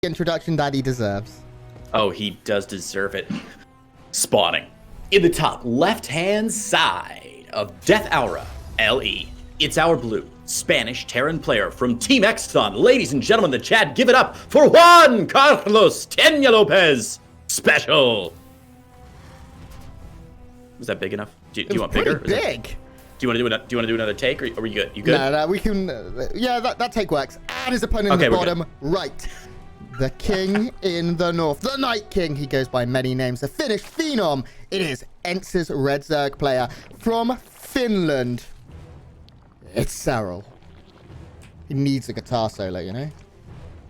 introduction that he deserves. Oh, he does deserve it. Spawning in the top left-hand side of Death Aura LE. It's our blue Spanish Terran player from Team Exxon. Ladies and gentlemen, the chat, give it up for Juan Carlos Tenya Lopez. SpeCial. Was that big enough? Do you want bigger? Big. Do you want to do another take, or are you good? You good? No, we can. Yeah, that take works. And his opponent in the bottom right. The king in the north, the Night King. He goes by many names. The Finnish phenom. It is Ence's Red Zerg player from Finland. It's Serral. He needs a guitar solo, you know?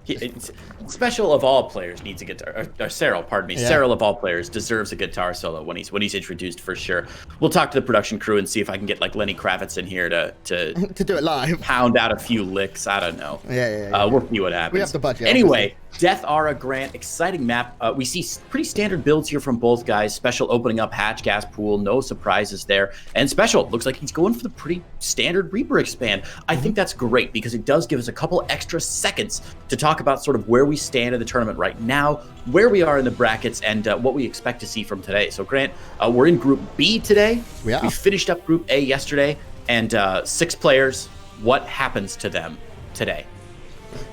SpeCial of all players needs a guitar. Or Serral, pardon me. Yeah. Serral of all players deserves a guitar solo when he's introduced for sure. We'll talk to the production crew and see if I can get like Lenny Kravitz in here to do it live. Pound out a few licks. I don't know. Yeah. We'll see what happens. We have the budget. Anyway, obviously. Death Aura Grant, exciting map. We see pretty standard builds here from both guys. SpeCial opening up hatch gas pool, no surprises there. And SpeCial looks like he's going for the pretty standard Reaper expand. I think that's great because it does give us a couple extra seconds to talk about sort of where we stand in the tournament right now, where we are in the brackets, and what we expect to see from today. So Grant, we're in Group B today. Yeah. We finished up Group A yesterday, and 6 players. What happens to them today?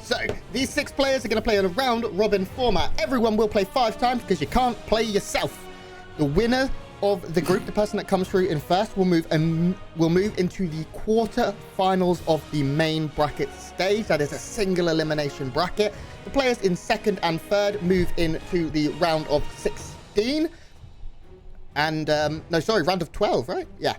So, these 6 players are going to play in a round-robin format. Everyone will play 5 times because you can't play yourself. The winner of the group, the person that comes through in first, will move into the quarter-finals of the main bracket stage. That is a single elimination bracket. The players in second and third move into the round of 16. And, round of 12, right? Yeah.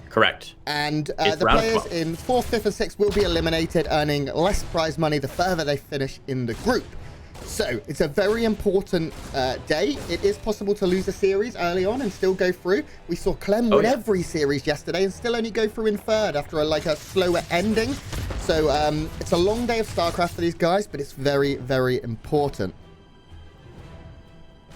Correct. And the players in 4th, 5th, and 6th will be eliminated, earning less prize money the further they finish in the group. So, it's a very important day. It is possible to lose a series early on and still go through. We saw Clem win every series yesterday and still only go through in third after a slower ending. So, it's a long day of StarCraft for these guys, but it's very, very important.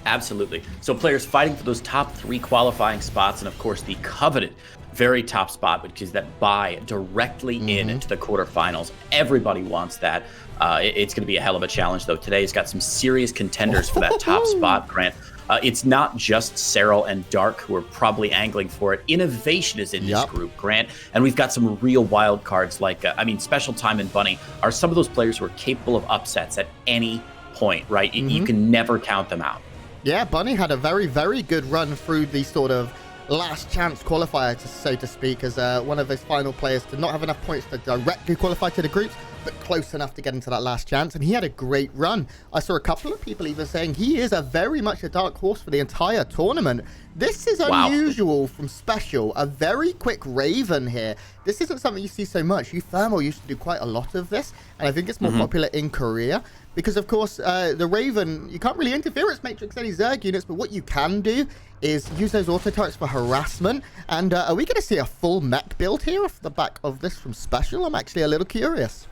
Absolutely. So players fighting for those top 3 qualifying spots, and of course the coveted very top spot, which is that bye directly into the quarterfinals. Everybody wants that. It's going to be a hell of a challenge, though. Today's got some serious contenders for that top spot, Grant. It's not just Serral and Dark who are probably angling for it. Innovation is in this group, Grant, and we've got some real wild cards like, Special Time and Bunny are some of those players who are capable of upsets at any point, right? You can never count them out. Yeah, Bunny had a very, very good run through the sort of last chance qualifier, so to speak, as one of those final players to not have enough points to directly qualify to the groups, but close enough to get into that last chance. And he had a great run. I saw a couple of people even saying he is very much a dark horse for the entire tournament. This is unusual from SpeCial. A very quick Raven here. This isn't something you see so much. Thermal used to do quite a lot of this, and I think it's more popular in Korea. Because, of course, the Raven, you can't really interfere its Matrix any Zerg units, but what you can do is use those auto turrets for harassment. And are we going to see a full mech build here off the back of this from SpeCial? I'm actually a little curious.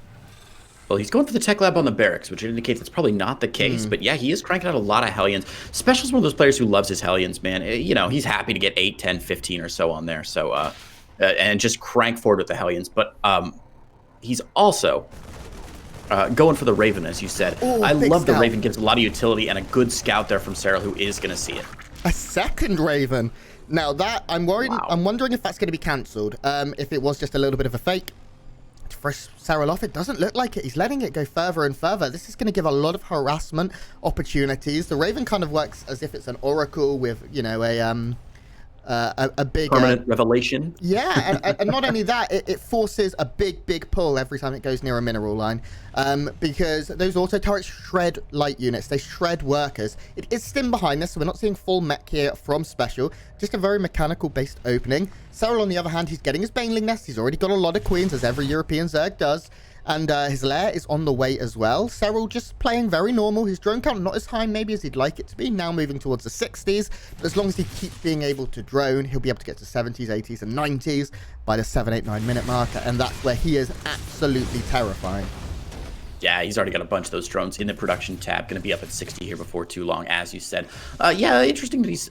Well, he's going for the tech lab on the barracks, which indicates that's probably not the case. But yeah, he is cranking out a lot of Hellions. SpeCial's one of those players who loves his Hellions, man. He's happy to get 8, 10, 15 or so on there. So, and just crank forward with the Hellions. But he's also going for the Raven, as you said. I love the Raven. Gives a lot of utility and a good scout there from Serral, who is going to see it. A second Raven. Now that I'm worried. Wow. I'm wondering if that's going to be cancelled. If it was just a little bit of a fake. For Serral off, it doesn't look like it. He's letting it go further and further. This is going to give a lot of harassment opportunities. The Raven kind of works as if it's an oracle with, a big permanent revelation. Yeah, and not only that, it forces a big pull every time it goes near a mineral line, because those auto turrets shred light units. They shred workers. It is stim behind this, so we're not seeing full mech here from SpeCial. Just a very mechanical based opening. Serral, on the other hand, he's getting his Baneling Nest. He's already got a lot of queens, as every European Zerg does. And his lair is on the way as well. Serral just playing very normal. His drone count not as high maybe as he'd like it to be. Now moving towards the 60s. But as long as he keeps being able to drone, he'll be able to get to 70s, 80s, and 90s by the 7, 8, 9 minute marker. And that's where he is absolutely terrifying. Yeah, he's already got a bunch of those drones in the production tab. Going to be up at 60 here before too long, as you said. Yeah, interesting that he's...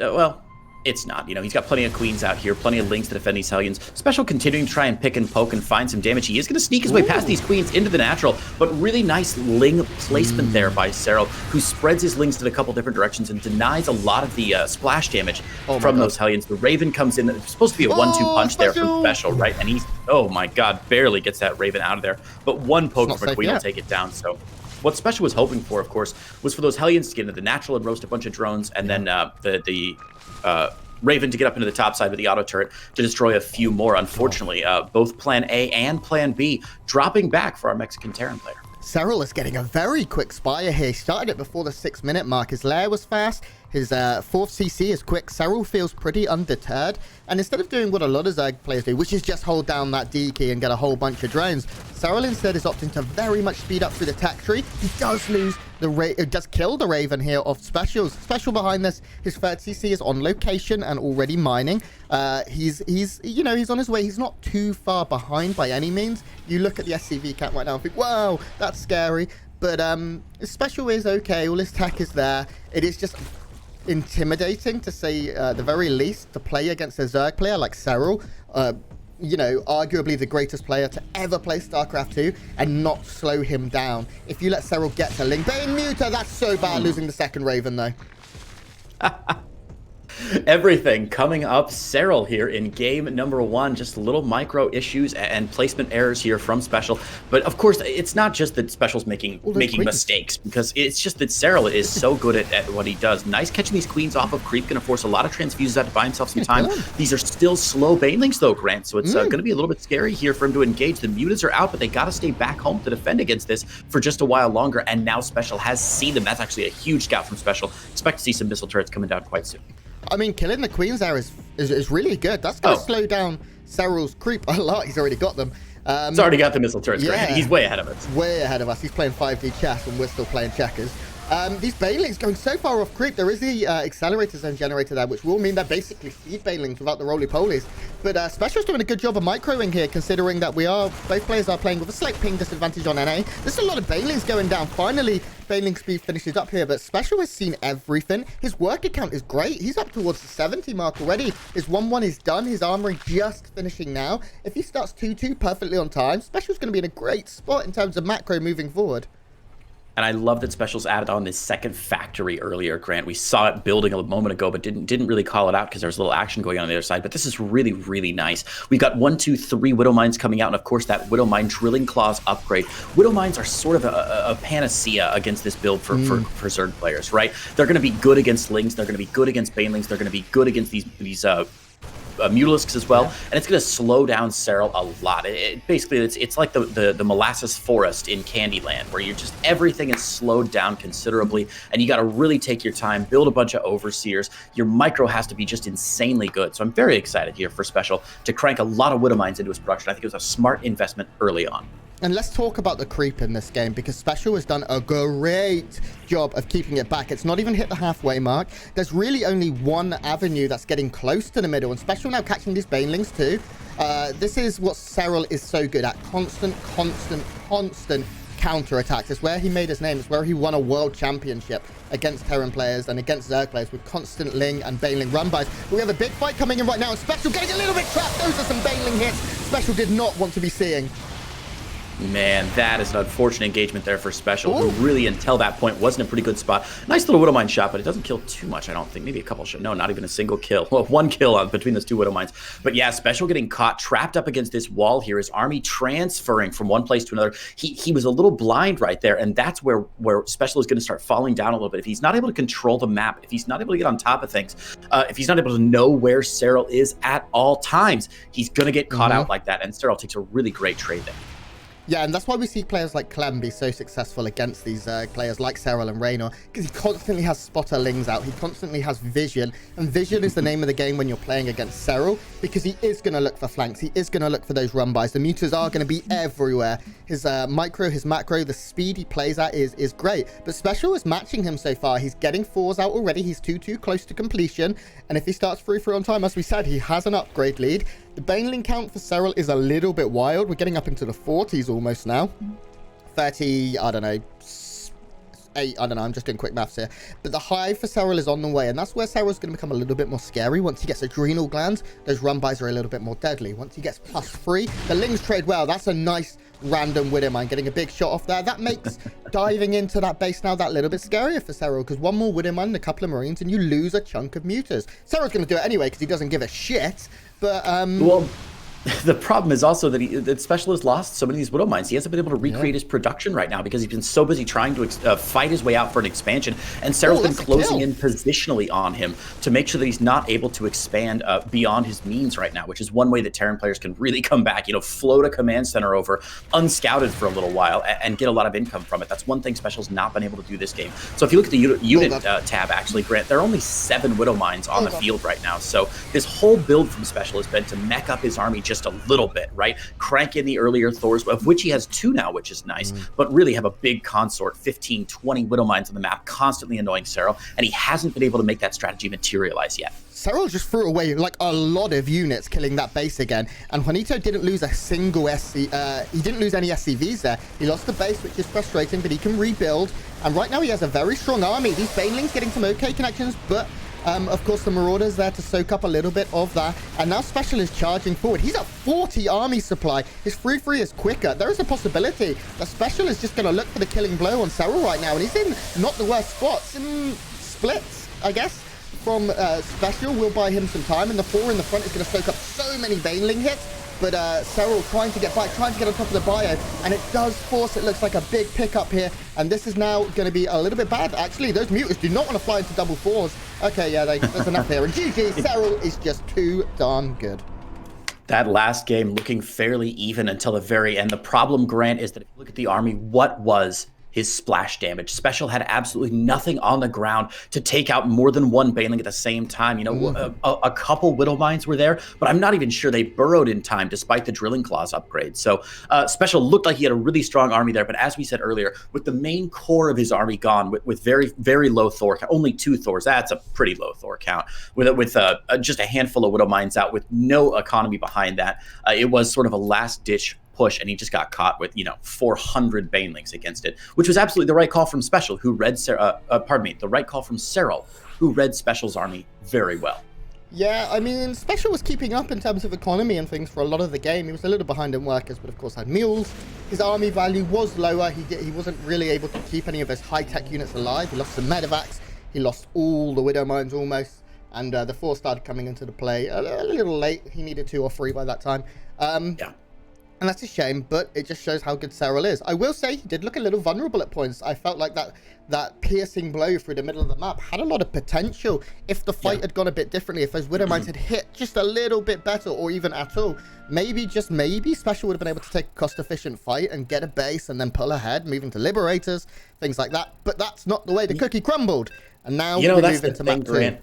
It's not. You know, he's got plenty of queens out here, plenty of lings to defend these Hellions. Special continuing to try and pick and poke and find some damage. He is going to sneak his way past these queens into the natural, but really nice ling placement there by Serral, who spreads his lings in a couple different directions and denies a lot of the splash damage from those Hellions. The Raven comes in. It's supposed to be a 1-2 punch there from Special, right? And he's, oh my god, barely gets that Raven out of there. But one poke from a queen will take it down, so... What Special was hoping for, of course, was for those Hellions to get into the natural and roast a bunch of drones, and then the Raven to get up into the top side with the auto turret to destroy a few more. Unfortunately, both Plan A and Plan B dropping back for our Mexican Terran player. Serral is getting a very quick spire here. He started it before the 6-minute mark. His lair was fast. His 4th CC is quick. Serral feels pretty undeterred. And instead of doing what a lot of Zerg players do, which is just hold down that D key and get a whole bunch of drones, Serral instead is opting to very much speed up through the tech tree. He does lose does kill the Raven here off Specials. Special behind this, his 3rd CC is on location and already mining. He's on his way. He's not too far behind by any means. You look at the SCV count right now and think, wow, that's scary. But Special is okay. All his tech is there. It is just intimidating, to say the very least, to play against a Zerg player like Serral. Arguably the greatest player to ever play StarCraft 2, and not slow him down. If you let Serral get to Ling, Bane Muta, that's so bad, losing the 2nd Raven though. Everything coming up Serral here in game number 1. Just little micro issues and placement errors here from Special. But of course, it's not just that Special's making mistakes, because it's just that Serral is so good at what he does. Nice catching these queens off of creep. Going to force a lot of transfuses out to buy himself some time. These are still slow banelings though, Grant. So it's going to be a little bit scary here for him to engage. The mutas are out, but they got to stay back home to defend against this for just a while longer. And now Special has seen them. That's actually a huge scout from Special. Expect to see some missile turrets coming down quite soon. I mean, killing the queens there is really good. That's going to slow down Serral's creep a lot. He's already got them. He's already got the missile turrets. Yeah. He's way ahead of us. Way ahead of us. He's playing 5D chess and we're still playing checkers. These banelings going so far off creep. There is the accelerator zone generator there, which will mean they're basically feed banelings without the roly-polies. But Special's doing a good job of microing here, considering that both players are playing with a slight ping disadvantage on NA. There's a lot of banelings going down. Finally, baneling speed finishes up here, but Special has seen everything. His worker count is great. He's up towards the 70 mark already. His 1-1 is done. His armory just finishing now. If he starts 2-2 perfectly on time, Special's going to be in a great spot in terms of macro moving forward. And I love that Special's added on this 2nd factory earlier, Grant. We saw it building a moment ago, but didn't really call it out because there was a little action going on the other side. But this is really, really nice. We've got 1, 2, 3 Widow Mines coming out, and of course that Widow Mine Drilling Claws upgrade. Widow Mines are sort of a panacea against this build for Zerg players, right? They're going to be good against Lings. They're going to be good against Banelings. They're going to be good against these Mutalisks as well, and it's going to slow down Serral a lot. Basically, it's like the molasses forest in Candyland, where you're just everything is slowed down considerably, and you got to really take your time, build a bunch of overseers. Your micro has to be just insanely good. So I'm very excited here for Special to crank a lot of Widow Mines into his production. I think it was a smart investment early on. And let's talk about the creep in this game, because Special has done a great job of keeping it back. It's not even hit the halfway mark. There's really only one avenue that's getting close to the middle, and Special now catching these banelings too. This is what Serral is so good at. Constant counter-attacks. It's where he made his name. It's where he won a world championship against Terran players and against Zerg players, with constant Ling and Baneling run-bys. We have a big fight coming in right now, and Special getting a little bit trapped. Those are some Baneling hits Special did not want to be seeing. Man, that is an unfortunate engagement there for Special, who really, until that point, was in a pretty good spot. Nice little Widow Mine shot, but it doesn't kill too much, I don't think. Maybe a couple shots. No, not even a single kill. Well, 1 kill between those 2 Widow Mines. But yeah, Special getting caught, trapped up against this wall here. His army transferring from one place to another. He was a little blind right there, and that's where Special is going to start falling down a little bit. If he's not able to control the map, if he's not able to get on top of things, if he's not able to know where Serral is at all times, he's going to get caught out like that, and Serral takes a really great trade there. Yeah, and that's why we see players like Clem be so successful against these players like Serral and Raynor, because he constantly has spotter lings out. He constantly has vision, and vision is the name of the game when you're playing against Serral, because he is going to look for flanks. He is going to look for those run-bys. The mutas are going to be everywhere. His micro, his macro, the speed he plays at is great. But Special is matching him so far. He's getting 4s out already. He's 2-2 close to completion, and if he starts 3-3 on time, as we said, he has an upgrade lead. The Baneling count for Serral is a little bit wild. We're getting up into the 40s almost now. 30, I don't know, 8. I don't know, I'm just doing quick maths here. But the high for Serral is on the way, and that's where Serral's going to become a little bit more scary. Once he gets adrenal glands, those run-bys are a little bit more deadly. Once he gets +3, the Lings trade well. That's a nice random Widowmine, getting a big shot off there. That makes diving into that base now that little bit scarier for Serral, because one more Widowmine and a couple of Marines, and you lose a chunk of Mutas. Serral's going to do it anyway, because he doesn't give a shit, but... Well, the problem is also that that Special has lost so many of these Widow Mines. He hasn't been able to recreate his production right now because he's been so busy trying to fight his way out for an expansion. And Serral's been closing in positionally on him to make sure that he's not able to expand beyond his means right now, which is one way that Terran players can really come back, float a command center over unscouted for a little while and get a lot of income from it. That's one thing Special's not been able to do this game. So if you look at the unit tab, actually, Grant, there are only 7 Widow Mines on the field right now. So this whole build from Special has been to mech up his army just a little bit, right? Crank in the earlier Thors, of which he has 2 now, which is nice, but really have a big consort, 15, 20 Widow Mines on the map, constantly annoying Serral, and he hasn't been able to make that strategy materialize yet. Serral just threw away like a lot of units killing that base again, and Juanito didn't lose a single SC, he didn't lose any SCVs there. He lost the base, which is frustrating, but he can rebuild, and right now he has a very strong army. These Banelings getting some okay connections, but of course, the Marauders there to soak up a little bit of that. And now Special is charging forward. He's at 40 army supply. His 3-3 is quicker. There is a possibility that Special is just going to look for the killing blow on Serral right now. And he's in not the worst spots. Splits, I guess, from Special will buy him some time. And the 4 in the front is going to soak up so many Baneling hits. But Serral trying to get back, trying to get on top of the bio, and it does force, it looks like a big pickup here, and this is now going to be a little bit bad. Actually, those Mutas do not want to fly into double 4s. Okay, yeah, there's enough here, and GG, Serral is just too darn good. That last game looking fairly even until the very end. The problem, Grant, is that if you look at the army, what was his splash damage? Special had absolutely nothing on the ground to take out more than one Baneling at the same time. A couple Widow Mines were there, but I'm not even sure they burrowed in time despite the Drilling Claws upgrade. So Special looked like he had a really strong army there, but as we said earlier, with the main core of his army gone, with very, very low Thor count, only 2 Thors, that's a pretty low Thor count, with just a handful of Widow Mines out with no economy behind that, it was sort of a last-ditch push, and he just got caught with 400 Banelings against it, which was absolutely the right call from Special, who read the right call from Serral, who read Special's army very well. Yeah, I mean, Special was keeping up in terms of economy and things for a lot of the game. He was a little behind in workers, but of course had mules. His army value was lower. He wasn't really able to keep any of his high-tech units alive. He lost some medevacs. He lost all the Widow Mines almost, and the 4 started coming into the play a little late. He needed 2 or 3 by that time. And that's a shame, but it just shows how good Serral is. I will say he did look a little vulnerable at points. I felt like that piercing blow through the middle of the map had a lot of potential if the fight had gone a bit differently, if those Widow Mines had hit just a little bit better, or even at all. Maybe, just maybe, Special would have been able to take a cost-efficient fight and get a base and then pull ahead, moving to Liberators, things like that. But that's not the way the cookie crumbled. And now we move into map 2.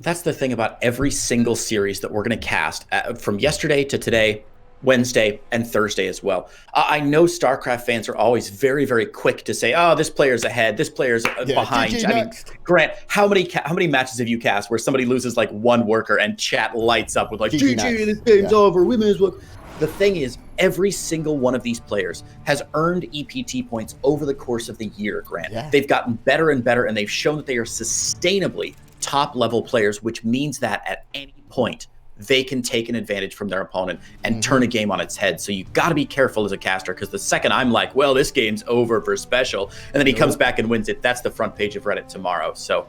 That's the thing about every single series that we're going to cast, from yesterday to today, Wednesday and Thursday as well. I know StarCraft fans are always very, very quick to say, "Oh, this player's ahead, this player's behind." I mean, Grant, how many matches have you cast where somebody loses like 1 worker and chat lights up with like, "GG, this game's over. We may as well." The thing is, every single one of these players has earned EPT points over the course of the year, Grant. Yeah. They've gotten better and better, and they've shown that they are sustainably top-level players, which means that at any point, they can take an advantage from their opponent and turn a game on its head. So you got to be careful as a caster, because the second I'm like, well, this game's over for Special, and then he comes back and wins it, that's the front page of Reddit tomorrow. So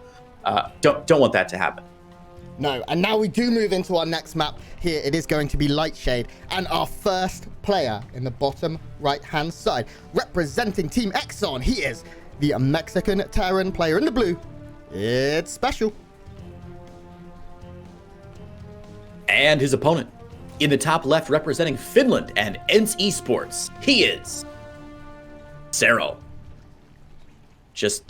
don't want that to happen. No, and now we do move into our next map here. It is going to be Lightshade, and our first player in the bottom right-hand side, representing Team Exxon, he is the Mexican Terran player in the blue. It's Special. And his opponent, in the top left, representing Finland and ENCE Esports, he is Serral. Just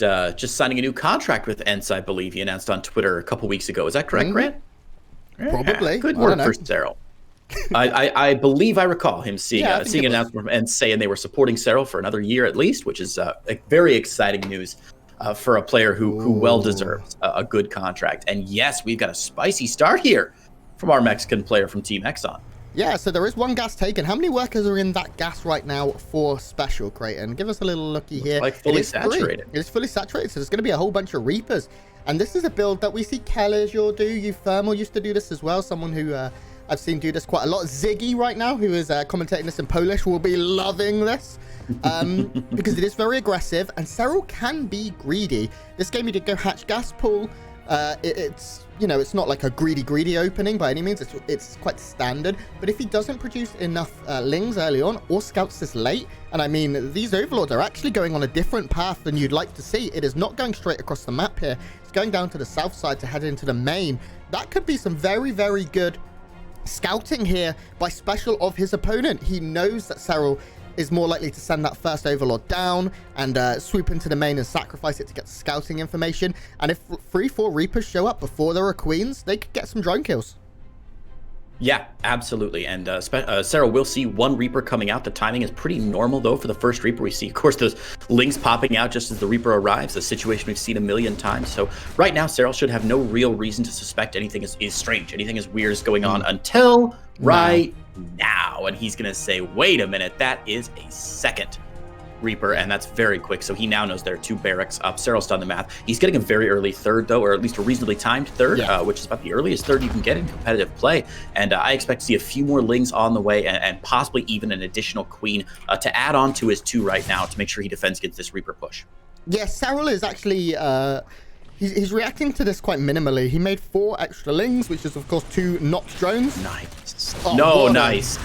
signing a new contract with ENCE, I believe he announced on Twitter a couple weeks ago. Is that correct, Grant? Probably. Good work for Serral. I believe I recall him seeing an announcement from ENCE saying they were supporting Serral for another year at least, which is very exciting news for a player who well deserves a good contract. And yes, we've got a spicy start here from our Mexican player from Team Exxon. Yeah, so there is one gas taken. How many workers are in that gas right now for SpeCial, Creighton? Give us a little looky here. Like fully saturated. It is fully saturated, so there's going to be a whole bunch of Reapers. And this is a build that we see Katowice do. Thermal used to do this as well. Someone who I've seen do this quite a lot. Ziggy right now, who is commentating this in Polish, will be loving this. Because it is very aggressive, and Serral can be greedy. This game he did go hatch gas pool. It's, you know, it's not like a greedy opening by any means. It's quite standard. But if he doesn't produce enough lings early on or scouts this late, and I mean, these overlords are actually going on a different path than you'd like to see. It is not going straight across the map here. It's going down to the south side to head into the main. That could be some very, very good scouting here by SpeCial of his opponent. He knows that Serral is more likely to send that first overlord down and swoop into the main and sacrifice it to get scouting information. And if 3-4 Reapers show up before there are queens, they could get some drone kills. Yeah, absolutely. And Serral will see one Reaper coming out. The timing is pretty normal, though, for the first Reaper. We see, of course, those lings popping out just as the Reaper arrives, a situation we've seen a million times. So right now, Serral should have no real reason to suspect anything is strange, anything is weird is going on until right now. And he's going to say, wait a minute, that is a second Reaper, and that's very quick. So he now knows there are 2 barracks up. Serral's done the math. He's getting a very early third, though, or at least a reasonably timed third, which is about the earliest third you can get in competitive play. And I expect to see a few more lings on the way, and possibly even an additional queen to add on to his 2 right now to make sure he defends against this Reaper push. Yeah, Serral is actually he's reacting to this quite minimally. He made 4 extra lings, which is of course 2 notch drones. Nice. Oh, nice.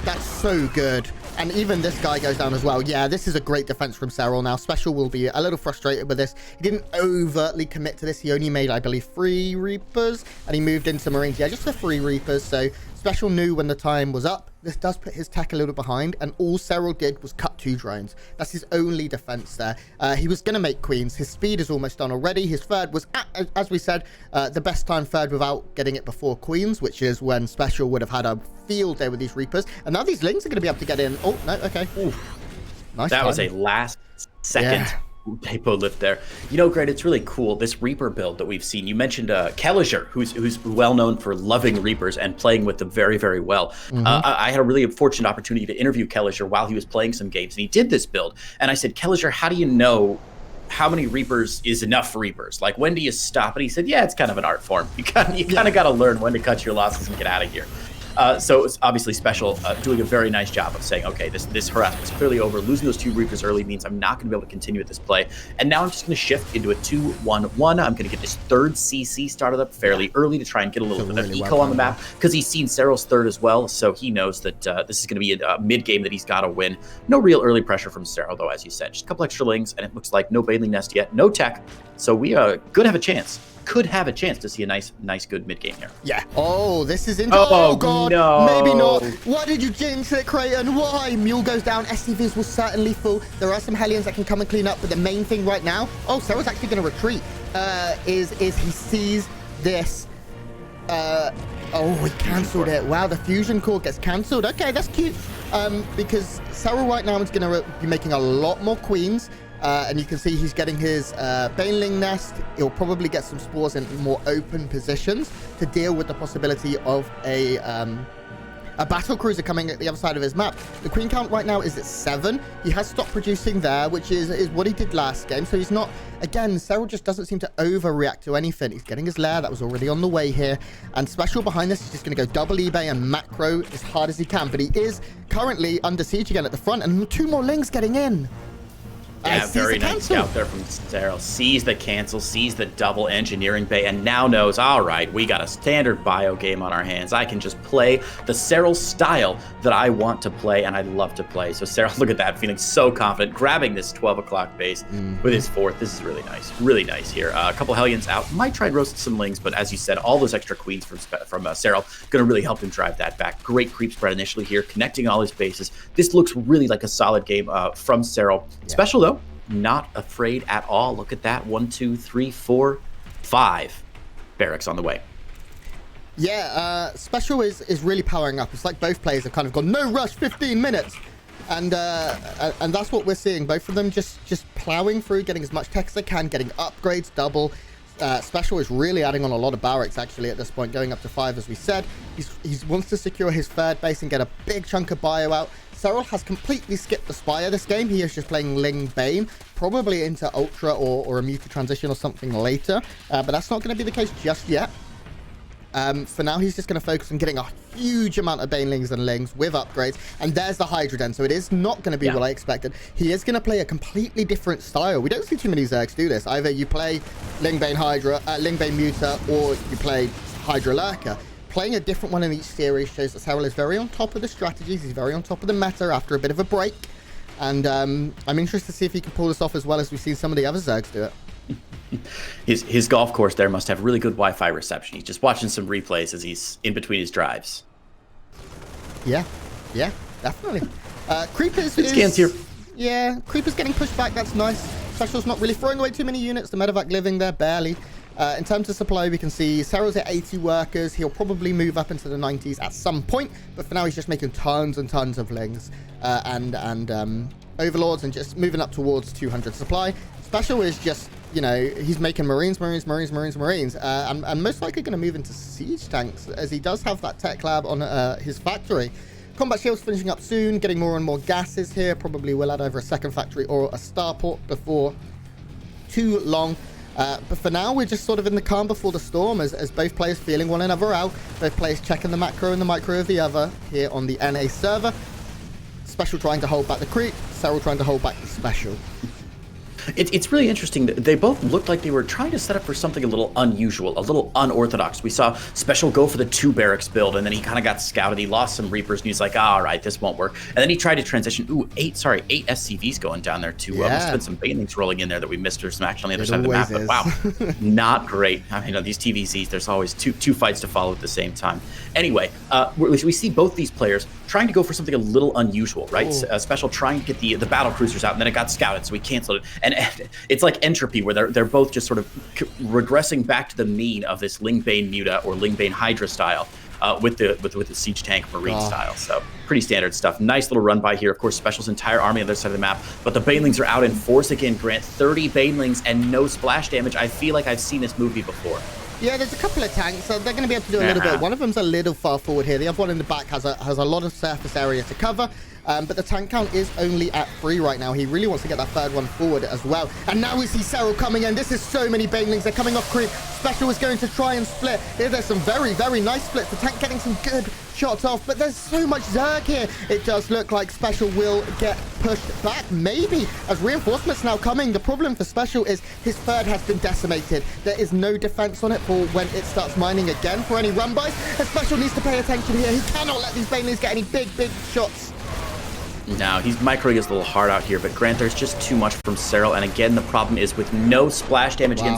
That's so good. And even this guy goes down as well. Yeah, this is a great defense from Serral now. SpeCial will be a little frustrated with this. He didn't overtly commit to this. He only made, I believe, 3 Reapers, and he moved into Marines. Yeah, just for 3 Reapers. So SpeCial knew when the time was up. This does put his tech a little behind, and all Serral did was cut 2 drones. That's his only defense there. He was going to make queens. His speed is almost done already. His third was, as we said, the best time third without getting it before queens, which is when SpeCial would have had a field day with these Reapers. And now these lings are going to be able to get in. Oh, no, okay. Ooh. Nice. That was a last second Papo lift there. You know, Grant, it's really cool, this Reaper build that we've seen. You mentioned Katowice, who's well known for loving Reapers and playing with them very, very well. I had a really fortunate opportunity to interview Katowice while he was playing some games, and he did this build. And I said, Katowice, how do you know how many Reapers is enough Reapers? Like, when do you stop? And he said, yeah, it's kind of an art form. You kind of got to learn when to cut your losses and get out of here. So it's obviously SpeCial doing a very nice job of saying, okay, this harassment is clearly over. Losing those 2 Reapers early means I'm not going to be able to continue with this play. And now I'm just going to shift into a 2-1-1. I'm going to get this 3rd CC started up fairly early to try and get a little bit of eco on the map, because he's seen Serral's 3rd as well. So he knows that this is going to be a mid-game that he's got to win. No real early pressure from Serral, though, as you said. Just a couple extra lings, and it looks like no Baneling Nest yet, no tech. So we could have a chance. Could have a chance to see a nice good mid game here. Yeah. Oh, this is into. Oh God. No. Maybe not. Why did you jinx it, Creighton? Why? Mule goes down. SCVs will certainly fall. There are some Hellions that can come and clean up, but the main thing right now. Oh, Serral's actually going to retreat. Is he sees this. Oh, he cancelled it. Wow, the fusion core gets cancelled. Okay, that's cute. Because Serral right now is going to be making a lot more queens. And you can see he's getting his Baneling Nest. He'll probably get some spores in more open positions to deal with the possibility of a battle cruiser coming at the other side of his map. The queen count right now is at 7. He has stopped producing there, which is what he did last game. So he's not, again, Serral just doesn't seem to overreact to anything. He's getting his lair. That was already on the way here. And SpeCial behind this is just going to go double eBay and macro as hard as he can. But he is currently under siege again at the front, and 2 more lings getting in. Yeah, very nice scout there from Serral. Sees the cancel, sees the double engineering bay, and now knows, all right, we got a standard bio game on our hands. I can just play the Serral style that I want to play and I love to play. So Serral, look at that, feeling so confident, grabbing this 12 o'clock base with his 4th. This is really nice. Really nice here. A couple Hellions out. Might try and roast some lings, but as you said, all those extra queens from Serral going to really help him drive that back. Great creep spread initially here, connecting all his bases. This looks really like a solid game from Serral. Yeah. SpeCial, though, not afraid at all. Look at that. 1, 2, 3, 4, 5 barracks on the way. Yeah, SpeCial is really powering up. It's like both players have kind of gone, no rush, 15 minutes. And that's what we're seeing. Both of them just plowing through, getting as much tech as they can, getting upgrades, double. SpeCial is really adding on a lot of barracks actually at this point, going up to 5 as we said. He wants to secure his third base and get a big chunk of bio out. Serral has completely skipped the Spire this game. He is just playing Ling Bane, probably into Ultra or a Muta transition or something later, but that's not going to be the case just yet. For now, he's just going to focus on getting a huge amount of Banelings and Lings with upgrades. And there's the Hydra Den. So it is not going to be what I expected. He is going to play a completely different style. We don't see too many Zergs do this. Either you play Ling Bane Hydra, Ling Bane Muta, or you play Hydra Lurker. Playing a different one in each series shows that Serral is very on top of the strategies. He's very on top of the meta after a bit of a break. And I'm interested to see if he can pull this off as well as we've seen some of the other Zergs do it. His golf course there must have really good Wi-Fi reception. He's just watching some replays as he's in between his drives. Yeah, definitely. Creepers scans here. Yeah, Creepers getting pushed back. That's nice. SpeCial's not really throwing away too many units. The medevac living there barely. In terms of supply, we can see Serral's at 80 workers. He'll probably move up into the 90s at some point, but for now he's just making tons and tons of Lings and Overlords and just moving up towards 200 supply. SpeCial is just, you know, he's making Marines, and most likely going to move into siege tanks as he does have that tech lab on his factory. Combat Shield's finishing up soon, getting more and more gases here. Probably will add either a second factory or a starport before too long. But for now, we're just sort of in the calm before the storm as both players feeling one another out. Both players checking the macro and the micro of the other here on the NA server. SpeCial trying to hold back the creep, Serral trying to hold back the SpeCial. It's really interesting that they both looked like they were trying to set up for something a little unusual, a little unorthodox. We saw SpeCial go for the 2 barracks build, and then he kind of got scouted. He lost some Reapers, and he's like, all right, this won't work. And then he tried to transition. Ooh, 8 SCVs going down there, too. Must have been some Banelings rolling in there that we missed, or some action on the other side of the map. But wow, not great. I mean, these TVZs, there's always two fights to follow at the same time. Anyway, we see both these players trying to go for something a little unusual, right? SpeCial trying to get the battle cruisers out, and then it got scouted, so we canceled it. And it's like entropy, where they're both just sort of regressing back to the mean of this Ling Bane Muta or Ling Bane Hydra style with the siege tank Marine style. So pretty standard stuff. Nice little run by here. Of course, SpeCial's entire army on the other side of the map, but the Banelings are out in force again. Grant 30 Banelings and no splash damage. I feel like I've seen this movie before. Yeah, there's a couple of tanks, so they're going to be able to do a little bit. One of them's a little far forward here. The other one in the back has a lot of surface area to cover. But the tank count is only at 3 right now. He really wants to get that third one forward as well. And now we see Serral coming in. This is so many Banelings. They're coming off creep. SpeCial is going to try and split. There's some very, very nice splits. The tank getting some good shots off, but there's so much Zerg here. It does look like SpeCial will get pushed back, maybe, as reinforcements now coming. The problem for SpeCial is his third has been decimated. There is no defense on it for when it starts mining again for any run-bys. And SpeCial needs to pay attention here. He cannot let these Banelings get any big shots. No, he's microing his little heart out here, but Grant, there's just too much from Serral, and again, the problem is with no splash damage against